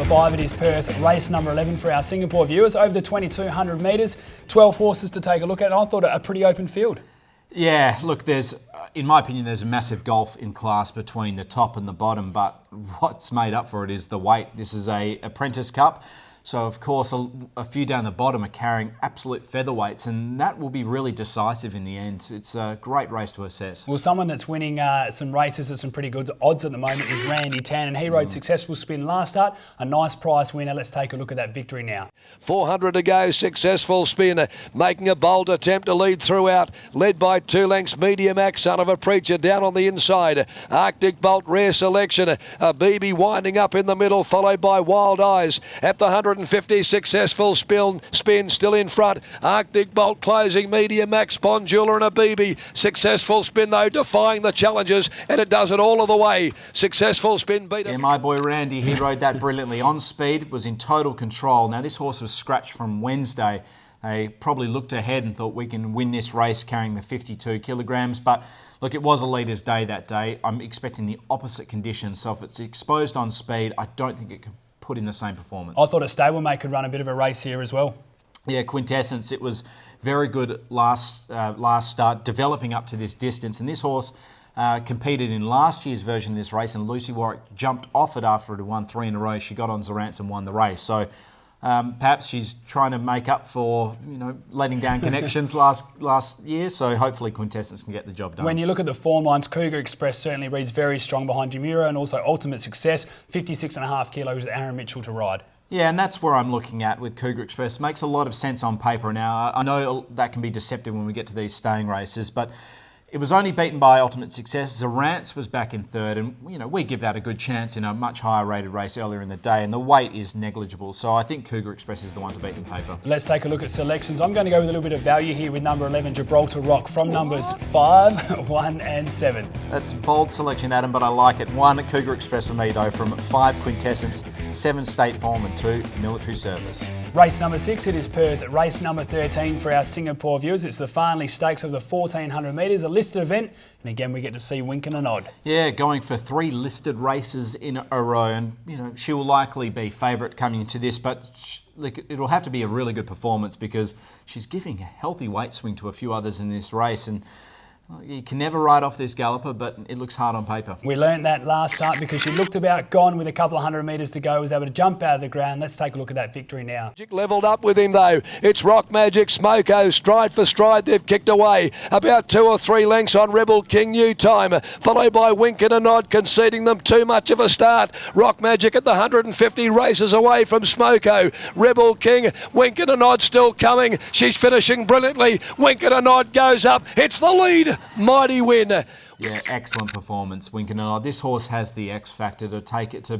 5, it is Perth, race number 11 for our Singapore viewers. Over the 2,200 metres, 12 horses to take a look at. I thought a pretty open field. Yeah, look, in my opinion, there's a massive gulf in class between the top and the bottom, but what's made up for it is the weight. This is a Apprentice Cup. So, of course, a few down the bottom are carrying absolute featherweights, and that will be really decisive in the end. It's a great race to assess. Well, someone that's winning some races at some pretty good odds at the moment is Randy Tan, and he rode Successful Spin last start. A nice price winner. Let's take a look at that victory now. 400 to go, Successful Spin, making a bold attempt to lead throughout, led by 2 lengths, Medium Axe, Son of a Preacher, down on the inside. Arctic Bolt, Rare Selection, a BB winding up in the middle, followed by Wild Eyes. At the 150, Successful Spin still in front. Arctic Bolt closing, Medium Max, Bondula and a BB. Successful Spin though defying the challenges, and it does it all of the way. Successful Spin beat it. Yeah, my boy Randy, he rode that brilliantly on speed, was in total control. Now this horse was scratched from Wednesday. They probably looked ahead and thought we can win this race carrying the 52 kilograms, but look, it was a leader's day that day. I'm expecting the opposite conditions, so if it's exposed on speed, I don't think it can put in the same performance. I thought a stablemate could run a bit of a race here as well. Yeah, Quintessence, it was very good last start, developing up to this distance. And this horse competed in last year's version of this race, and Lucy Warwick jumped off it after it had won 3 in a row. She got on Zorance and won the race. So perhaps she's trying to make up for, letting down connections last year. So hopefully Quintessence can get the job done. When you look at the form lines, Cougar Express certainly reads very strong behind Jumura, and also Ultimate Success, 56.5 kilos with Aaron Mitchell to ride. Yeah, and that's where I'm looking at with Cougar Express. Makes a lot of sense on paper. Now, I know that can be deceptive when we get to these staying races, but it was only beaten by Ultimate Success. Zorance was back in third, and we give that a good chance in a much higher rated race earlier in the day, and the weight is negligible. So I think Cougar Express is the one to beat in paper. Let's take a look at selections. I'm going to go with a little bit of value here with number 11, Gibraltar Rock, from numbers 5, 1 and 7. That's a bold selection, Adam, but I like it. 1, Cougar Express for me, though, from 5, Quintessence, 7, State Farm, and 2, Military Service. Race number 6, it is Perth. Race number 13 for our Singapore viewers. It's the Farnley Stakes of the 1,400 metres, a listed event. And again, we get to see Wink and a Nod. Yeah, going for 3 listed races in a row. And, she will likely be favourite coming into this, but it'll have to be a really good performance because she's giving a healthy weight swing to a few others in this race. And you can never ride off this galloper, but it looks hard on paper. We learnt that last start because she looked about gone with a couple of 100 metres to go, was able to jump out of the ground. Let's take a look at that victory now. Levelled up with him though. It's Rock Magic, Smoko, stride for stride. They've kicked away about 2 or 3 lengths on Rebel King, New Time, followed by Wink and a Nod, conceding them too much of a start. Rock Magic at the 150 races away from Smoko. Rebel King, Wink and a Nod still coming. She's finishing brilliantly. Wink and a Nod goes up. It's the lead. Mighty win. Yeah, excellent performance, Wink and a Nod. This horse has the X factor to take it to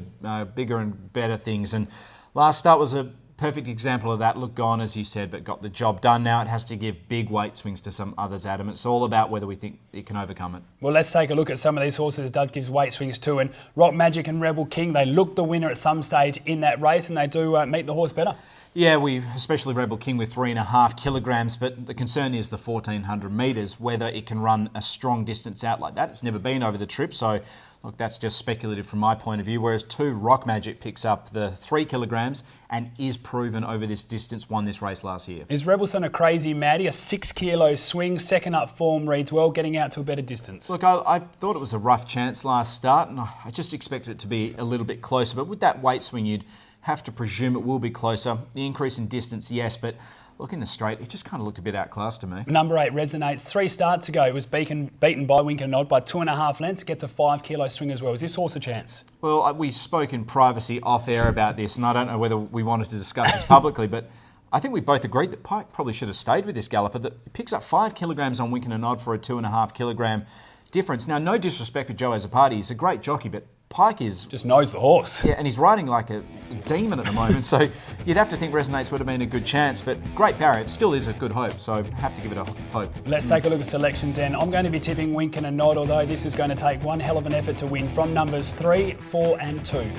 bigger and better things. And last start was a perfect example of that. Looked gone, as you said, but got the job done. Now it has to give big weight swings to some others, Adam. It's all about whether we think it can overcome it. Well, let's take a look at some of these horses Doug gives weight swings to. And Rock Magic and Rebel King, they look the winner at some stage in that race, and they do meet the horse better. Yeah, especially Rebel King with 3.5 kilograms, but the concern is the 1,400 metres, whether it can run a strong distance out like that. It's never been over the trip, so look, that's just speculative from my point of view, whereas 2, Rock Magic picks up the 3 kilograms and is proven over this distance, won this race last year. Is Rebelson a crazy Maddie? A 6 kilo swing, second up form, reads well, getting out to a better distance. Look, I thought it was a rough chance last start, and I just expected it to be a little bit closer, but with that weight swing, you'd have to presume it will be closer. The increase in distance, yes, but look in the straight, it just kind of looked a bit outclassed to me. Number 8 Resonates. 3 starts ago, it was beaten by Wink and Nod by 2.5 lengths. Gets a 5 kilo swing as well. Is this horse a chance? Well, we spoke in privacy off air about this, and I don't know whether we wanted to discuss this publicly, but I think we both agreed that Pike probably should have stayed with this galloper. That it picks up 5 kilograms on Wink and a Nod for a 2.5 kilogram difference. Now, no disrespect for Joe Azzopardi, he's a great jockey, but Pike just knows the horse. Yeah, and he's riding like a demon at the moment, so you'd have to think Resonates would have been a good chance, but Great Barrier, it still is a good hope, so have to give it a hope. Let's take a look at selections then. I'm going to be tipping Wink and a Nod, although this is going to take one hell of an effort to win, from numbers 3, 4 and 2.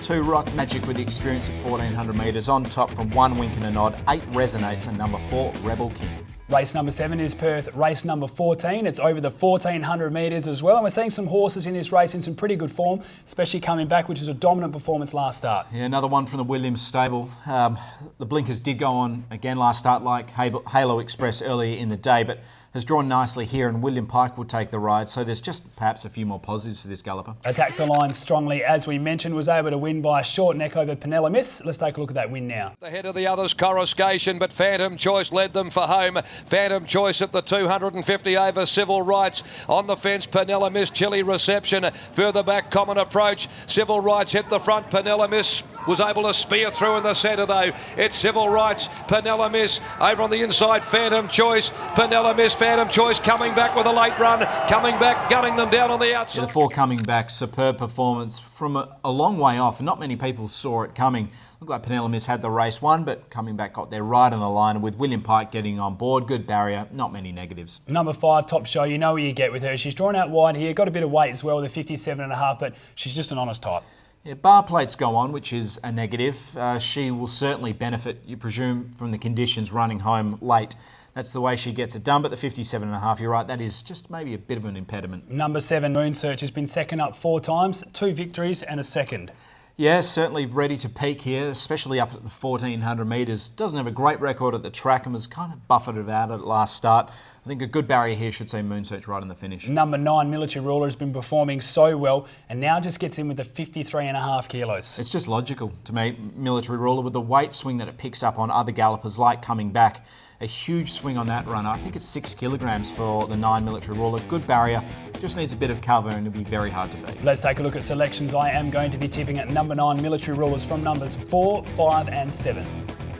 2, Rock Magic with the experience at 1,400 metres. On top from 1, Wink and a Nod, 8, Resonates, and number 4, Rebel King. Race number 7 is Perth. Race number 14. It's over the 1400 metres as well. And we're seeing some horses in this race in some pretty good form, especially coming back, which is a dominant performance last start. Yeah, another one from the Williams stable. The blinkers did go on again last start like Halo Express earlier in the day, but has drawn nicely here, and William Pike will take the ride. So there's just perhaps a few more positives for this galloper. Attacked the line strongly, as we mentioned, was able to win by a short neck over Penella Miss. Let's take a look at that win now. Ahead of the others, Coruscation, but Phantom Choice led them for home. Phantom Choice at the 250 over Civil Rights. On the fence, Penella Miss, Chili Reception. Further back, Common Approach. Civil Rights hit the front. Penella Miss was able to spear through in the centre though. It's Civil Rights, Penella Miss. Over on the inside, Phantom Choice. Penella Miss, Phantom Choice coming back with a late run. Coming back, gunning them down on the outside. Yeah, the 4 coming back, superb performance from a long way off, and not many people saw it coming. Looked like Penella Miss had the race won, but coming back got there right on the line, and with William Pike getting on board, good barrier, not many negatives. Number 5, Top Show, you know what you get with her. She's drawn out wide here, got a bit of weight as well with a 57.5, but she's just an honest type. Yeah, bar plates go on, which is a negative. She will certainly benefit, you presume, from the conditions running home late. That's the way she gets it done, but the 57.5, you're right, that is just maybe a bit of an impediment. Number 7, Moon Search, has been second up 4 times, 2 victories and a second. Yeah, certainly ready to peak here, especially up at the 1400 metres. Doesn't have a great record at the track and was kind of buffeted out at last start. I think a good barrier here should see Moonsearch right in the finish. Number 9, Military Ruler, has been performing so well and now just gets in with the 53.5 kilos. It's just logical to me, Military Ruler, with the weight swing that it picks up on other gallopers like Coming Back. A huge swing on that runner. I think it's 6 kilograms for the 9 Military Ruler. Good barrier, just needs a bit of cover and it'll be very hard to beat. Let's take a look at selections. I am going to be tipping at number 9 Military Rulers from numbers 4, 5 and 7.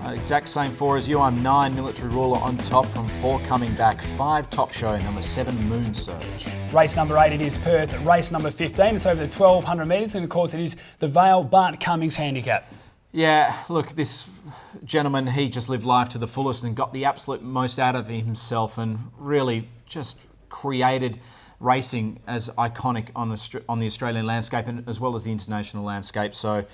Exact same 4 as you. I'm 9 Military Ruler on top from 4 Coming Back, 5 Top Show, number 7 Moon Surge. Race number 8, it is Perth. Race number 15, it's over the 1200 metres, and of course it is the Vale Bart Cummings handicap. Yeah, look, this gentleman, he just lived life to the fullest and got the absolute most out of himself and really just created racing as iconic on the Australian landscape and as well as the international landscape. So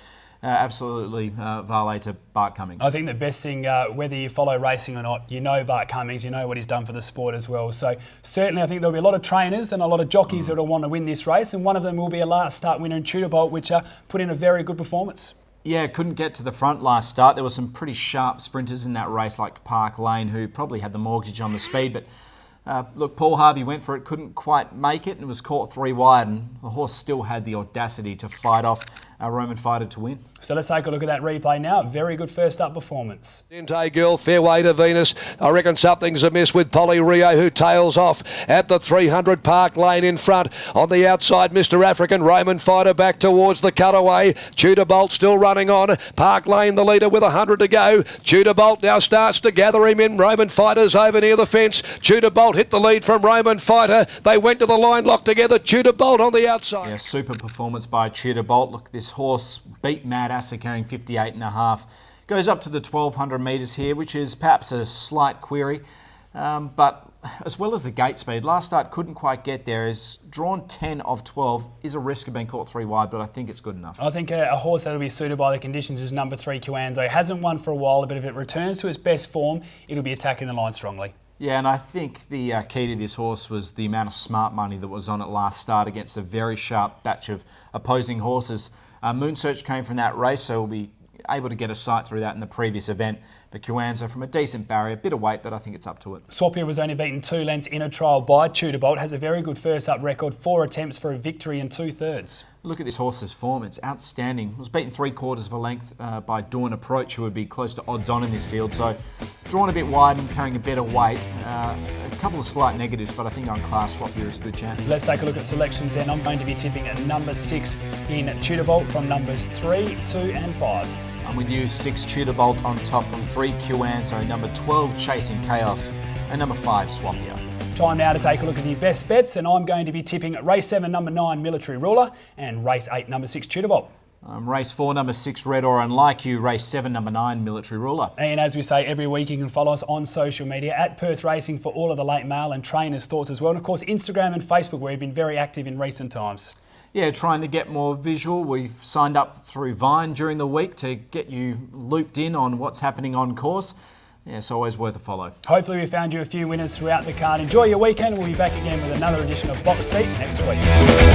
absolutely valet to Bart Cummings. I think the best thing, whether you follow racing or not, you know Bart Cummings, you know what he's done for the sport as well. So certainly I think there'll be a lot of trainers and a lot of jockeys that will want to win this race, and one of them will be a last start winner in Tudor Bolt, which put in a very good performance. Yeah, couldn't get to the front last start. There were some pretty sharp sprinters in that race like Park Lane, who probably had the mortgage on the speed, but look, Paul Harvey went for it, couldn't quite make it and was caught 3 wide, and the horse still had the audacity to fight off our Roman Fighter to win. So let's take a look at that replay now. Very good first up performance. Dente Girl, fairway to Venus. I reckon something's amiss with Polly Rio, who tails off at the 300. Park Lane in front. On the outside, Mr. African, Roman Fighter back towards the cutaway. Tudor Bolt still running on. Park Lane the leader with 100 to go. Tudor Bolt now starts to gather him in. Roman Fighter's over near the fence. Tudor Bolt hit the lead from Roman Fighter. They went to the line locked together. Tudor Bolt on the outside. Yeah, super performance by Tudor Bolt. Look, this horse beat Mad Asa carrying 58.5. Goes up to the 1200 metres here, which is perhaps a slight query. But as well as the gate speed, last start couldn't quite get there. Is drawn 10 of 12, is a risk of being caught 3 wide, but I think it's good enough. I think a horse that will be suited by the conditions is number 3 Cuanzo. Hasn't won for a while, but if it returns to its best form, it'll be attacking the line strongly. Yeah, and I think the key to this horse was the amount of smart money that was on it last start against a very sharp batch of opposing horses. Moonsearch came from that race, so we'll be able to get a sight through that in the previous event. But Cuanzo from a decent barrier, a bit of weight, but I think it's up to it. Swapia was only beaten 2 lengths in a trial by Tudor Bolt. Has a very good first up record, 4 attempts for a victory and 2/3. Look at this horse's form, it's outstanding. It was beaten 3/4 of a length by Dawn Approach, who would be close to odds on in this field. So drawn a bit wide and carrying a better weight. A couple of slight negatives, but I think on class, Swapia is a good chance. Let's take a look at selections then. I'm going to be tipping at number 6 in Tudor Bolt from numbers 3, 2 and 5. I'm with you, 6 Tudor Bolt on top from 3 Cuanzo, number 12 Chasing Chaos, and number 5 Swapia. Time now to take a look at the best bets, and I'm going to be tipping at race 7, number 9 Military Ruler, and race 8, number 6 Tudor Bolt. Race 4, number 6 Red Aura, and like you, race 7, number 9 Military Ruler. And as we say every week, you can follow us on social media at Perth Racing for all of the late mail and trainers' thoughts as well. And of course, Instagram and Facebook, where we've been very active in recent times. Yeah, trying to get more visual. We've signed up through Vine during the week to get you looped in on what's happening on course. Yeah, it's always worth a follow. Hopefully we found you a few winners throughout the card. Enjoy your weekend. We'll be back again with another edition of Box Seat next week.